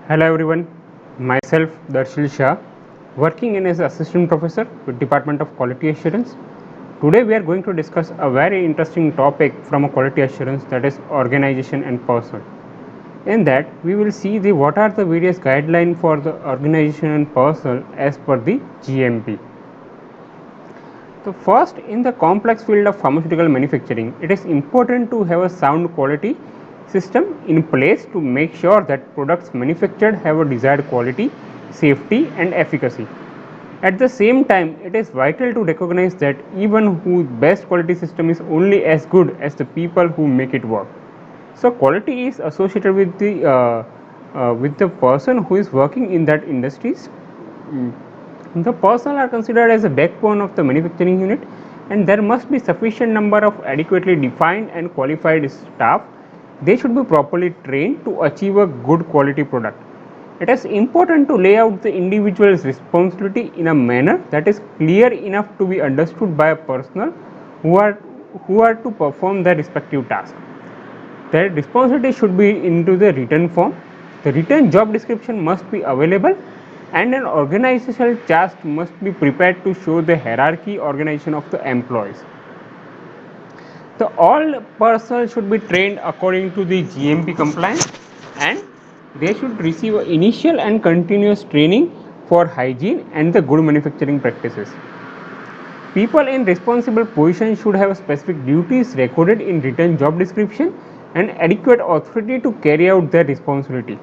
Hello everyone, myself Darshil Shah, working in as assistant professor with Department of Quality Assurance. Today we are going to discuss a very interesting topic from a quality assurance, that is organization and person. In that we will see what are the various guidelines for the organization and person as per the GMP. So first, in the complex field of pharmaceutical manufacturing, it is important to have a sound quality system in place to make sure that products manufactured have a desired quality, safety and efficacy. At the same time, it is vital to recognize that even whose best quality system is only as good as the people who make it work. So quality is associated with the person who is working in that industries. The personnel are considered as a backbone of the manufacturing unit, and there must be sufficient number of adequately defined and qualified staff. They should be properly trained to achieve a good quality product. It is important to lay out the individual's responsibility in a manner that is clear enough to be understood by a personnel who are to perform their respective task. Their responsibility should be into the written form. The written job description must be available, and an organizational chart must be prepared to show the hierarchy organization of the employees. The all personnel should be trained according to the GMP compliance, and they should receive initial and continuous training for hygiene and the good manufacturing practices. People in responsible positions should have specific duties recorded in written job description and adequate authority to carry out their responsibility.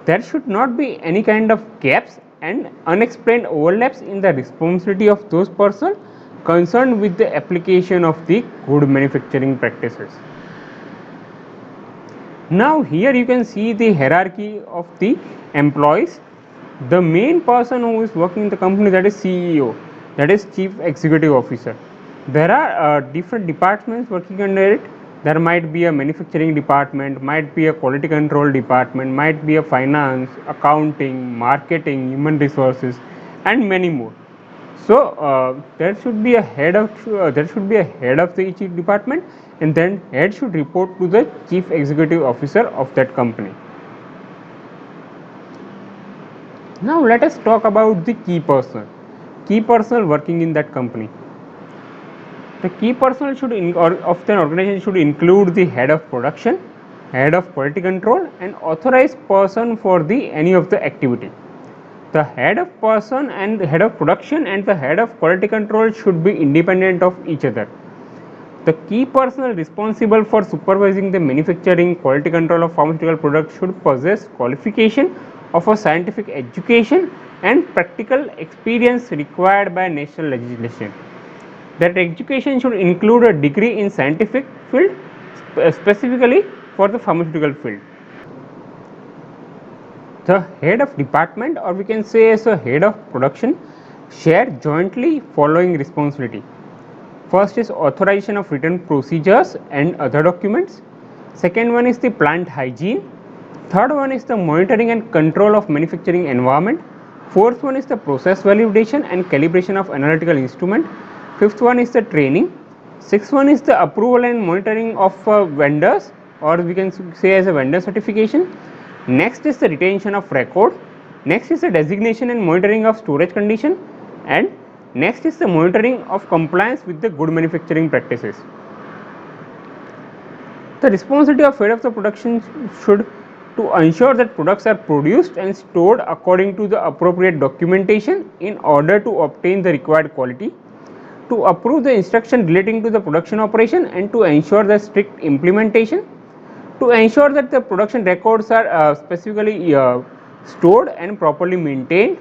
There should not be any kind of gaps and unexplained overlaps in the responsibility of those persons concerned with the application of the good manufacturing practices. Now here you can see the hierarchy of the employees. The main person who is working in the company, that is CEO, that is Chief Executive Officer. There are different departments working under it. There might be a manufacturing department, might be a quality control department, might be a finance, accounting, marketing, human resources, and many more. So there should be a head of the each department, and then head should report to the chief executive officer of that company. Now let us talk about the key personnel working in that company. The key personnel of the organization should include the head of production, head of quality control, and authorized person for the any of the activity. The head of person and the head of production and the head of quality control should be independent of each other. The key personnel responsible for supervising the manufacturing quality control of pharmaceutical products should possess qualification of a scientific education and practical experience required by national legislation. That education should include a degree in scientific field, specifically for the pharmaceutical field. The head of department, or we can say as a head of production, share jointly following responsibility. First is authorization of written procedures and other documents. Second one is the plant hygiene. Third one is the monitoring and control of manufacturing environment. Fourth one is the process validation and calibration of analytical instrument. Fifth one is the training. Sixth one is the approval and monitoring of vendors, or we can say as a vendor certification. Next is the retention of record. Next is the designation and monitoring of storage condition, and next is the monitoring of compliance with the good manufacturing practices. The responsibility of head of the production should to ensure that products are produced and stored according to the appropriate documentation in order to obtain the required quality, to approve the instruction relating to the production operation and to ensure the strict implementation, to ensure that the production records are specifically stored and properly maintained,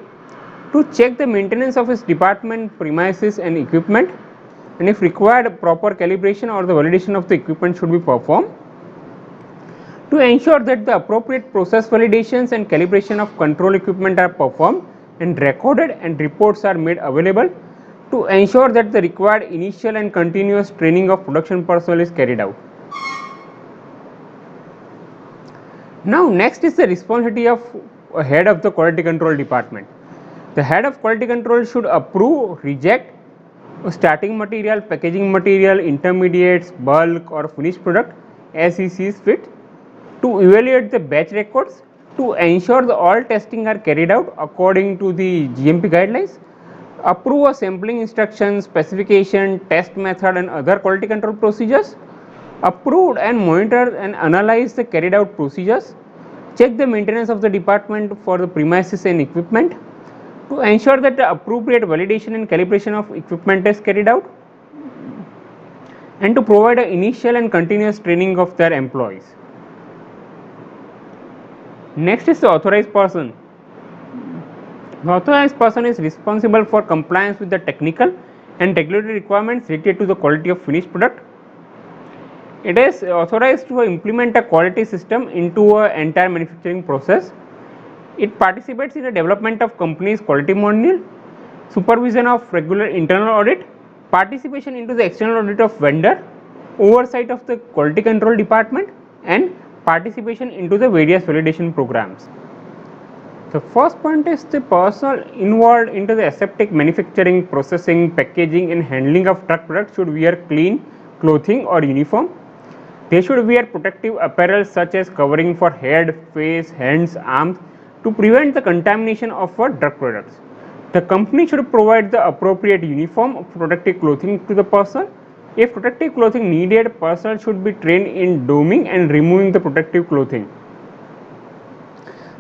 to check the maintenance of its department premises and equipment, and if required proper calibration or the validation of the equipment should be performed, to ensure that the appropriate process validations and calibration of control equipment are performed and recorded and reports are made available, to ensure that the required initial and continuous training of production personnel is carried out. Now next is the responsibility of head of the quality control department. The head of quality control should approve, reject starting material, packaging material, intermediates, bulk or finished product as he sees fit, to evaluate the batch records, to ensure the all testing are carried out according to the GMP guidelines, approve a sampling instructions, specification, test method and other quality control procedures, approved and monitor and analyze the carried out procedures, check the maintenance of the department for the premises and equipment, to ensure that the appropriate validation and calibration of equipment is carried out, and to provide an initial and continuous training of their employees. Next is the authorized person. The authorized person is responsible for compliance with the technical and regulatory requirements related to the quality of finished product. It is authorized to implement a quality system into an entire manufacturing process. It participates in the development of company's quality module, supervision of regular internal audit, participation into the external audit of vendor, oversight of the quality control department, and participation into the various validation programs. The first point is the personnel involved into the aseptic manufacturing, processing, packaging and handling of drug products should wear clean clothing or uniform. They should wear protective apparel such as covering for head, face, hands, arms to prevent the contamination of drug products. The company should provide the appropriate uniform of protective clothing to the personnel. If protective clothing needed, personnel should be trained in doming and removing the protective clothing.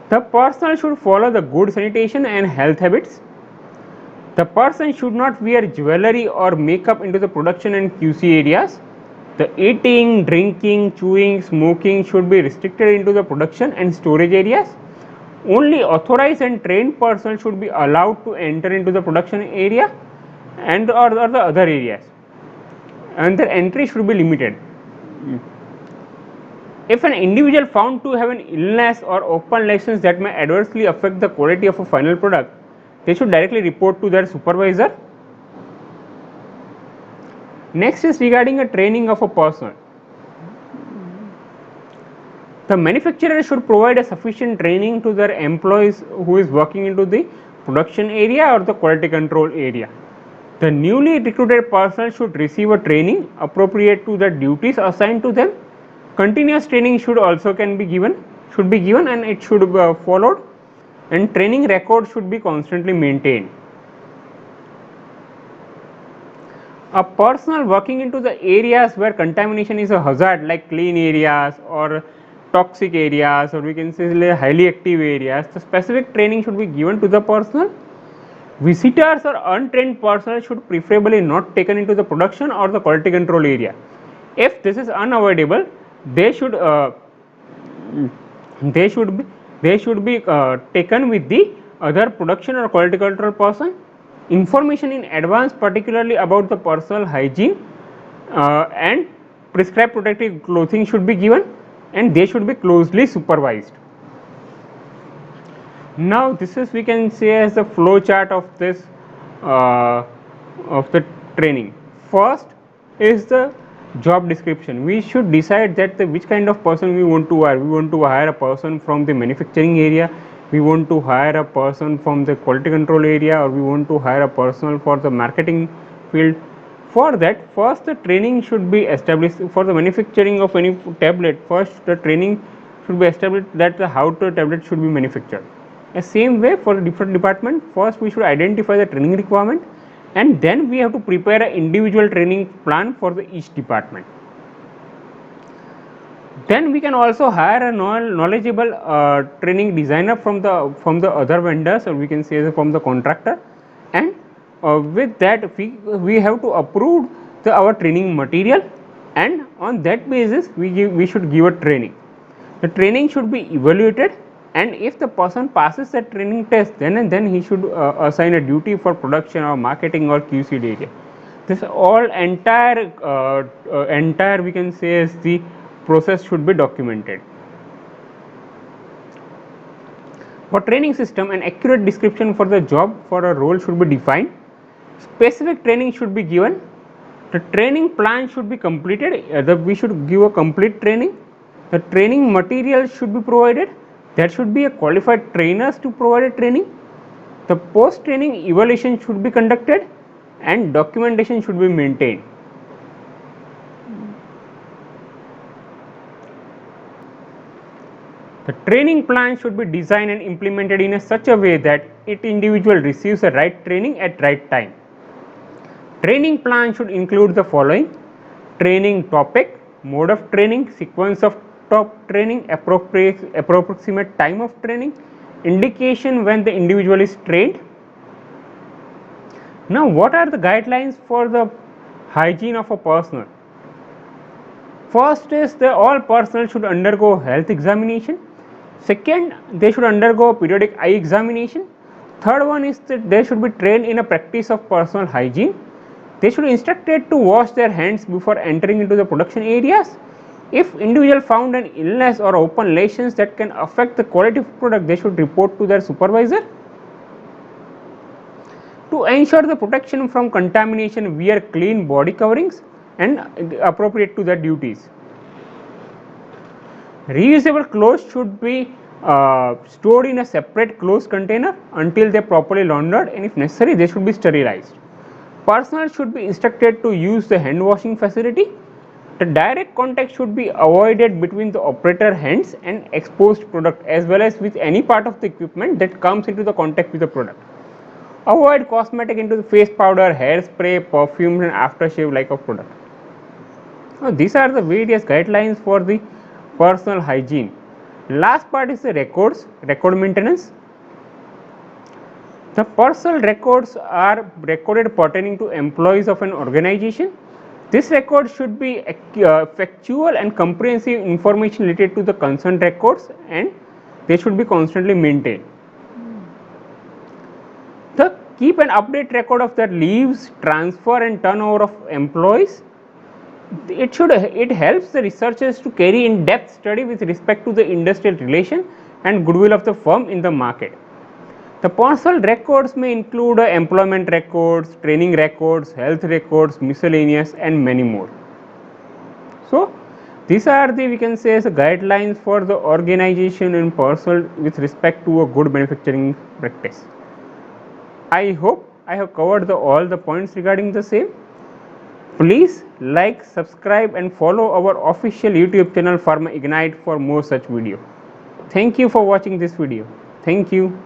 The personnel should follow the good sanitation and health habits. The person should not wear jewelry or makeup into the production and QC areas. The eating, drinking, chewing, smoking should be restricted into the production and storage areas. Only authorized and trained personnel should be allowed to enter into the production area and or the other areas, and their entry should be limited. If an individual found to have an illness or open lesions that may adversely affect the quality of a final product, they should directly report to their supervisor. Next is regarding a training of a person. The manufacturer should provide a sufficient training to their employees who is working into the production area or the quality control area. The newly recruited personnel should receive a training appropriate to the duties assigned to them. Continuous training should be given and it should be followed, and training records should be constantly maintained. A personnel working into the areas where contamination is a hazard, like clean areas or toxic areas, or we can say highly active areas, the specific training should be given to the personnel. Visitors or untrained personnel should preferably not taken into the production or the quality control area. If this is unavoidable, they should be taken with the other production or quality control person. Information in advance, particularly about the personal hygiene and prescribed protective clothing should be given, and they should be closely supervised. Now this is, we can say, as the flow chart of this of the training. First is the job description. We should decide that which kind of person we want to hire. We want to hire a person from the manufacturing area, we want to hire a person from the quality control area, or we want to hire a person for the marketing field. For that, first the training should be established. For the manufacturing of any tablet, first the training should be established that how the tablet should be manufactured. The same way for the different department, first we should identify the training requirement, and then we have to prepare an individual training plan for each department. Then we can also hire a knowledgeable training designer from the other vendors, or we can say from the contractor, and with that we have to approve our training material, and on that basis we should give a training. The training should be evaluated, and if the person passes the training test, then he should assign a duty for production or marketing or QC area. This all entire we can say is the process should be documented. For training system, an accurate description for the job for a role should be defined. Specific training should be given. The training plan should be completed. We should give a complete training. The training material should be provided. There should be a qualified trainers to provide a training. The post training evaluation should be conducted, and documentation should be maintained. The training plan should be designed and implemented in such a way that each individual receives the right training at right time. Training plan should include the following: training topic, mode of training, sequence of top training, approximate time of training, indication when the individual is trained. Now, what are the guidelines for the hygiene of a personnel? First is that all personnel should undergo health examination. Second, they should undergo periodic eye examination. Third one is that they should be trained in a practice of personal hygiene. They should be instructed to wash their hands before entering into the production areas. If individual found an illness or open lesions that can affect the quality of product, they should report to their supervisor. To ensure the protection from contamination, wear clean body coverings and appropriate to their duties. Reusable clothes should be stored in a separate closed container until they are properly laundered, and if necessary they should be sterilized. Personnel should be instructed to use the hand washing facility. The direct contact should be avoided between the operator hands and exposed product, as well as with any part of the equipment that comes into the contact with the product. Avoid cosmetic into the face powder, hairspray, perfumes and aftershave like of product. Now, these are the various guidelines for the personal hygiene. Last part is the record maintenance. The personal records are recorded pertaining to employees of an organization. This record should be factual and comprehensive information related to the concerned records, and they should be constantly maintained. The keep and update record of the leaves, transfer and turnover of employees. It helps the researchers to carry in-depth study with respect to the industrial relation and goodwill of the firm in the market. The personal records may include employment records, training records, health records, miscellaneous and many more. So, these are the, we can say, as guidelines for the organization and personal with respect to a good manufacturing practice. I hope I have covered all the points regarding the same. Please like, subscribe and follow our official YouTube channel Pharma Ignite for more such video. Thank you for watching this video. Thank you.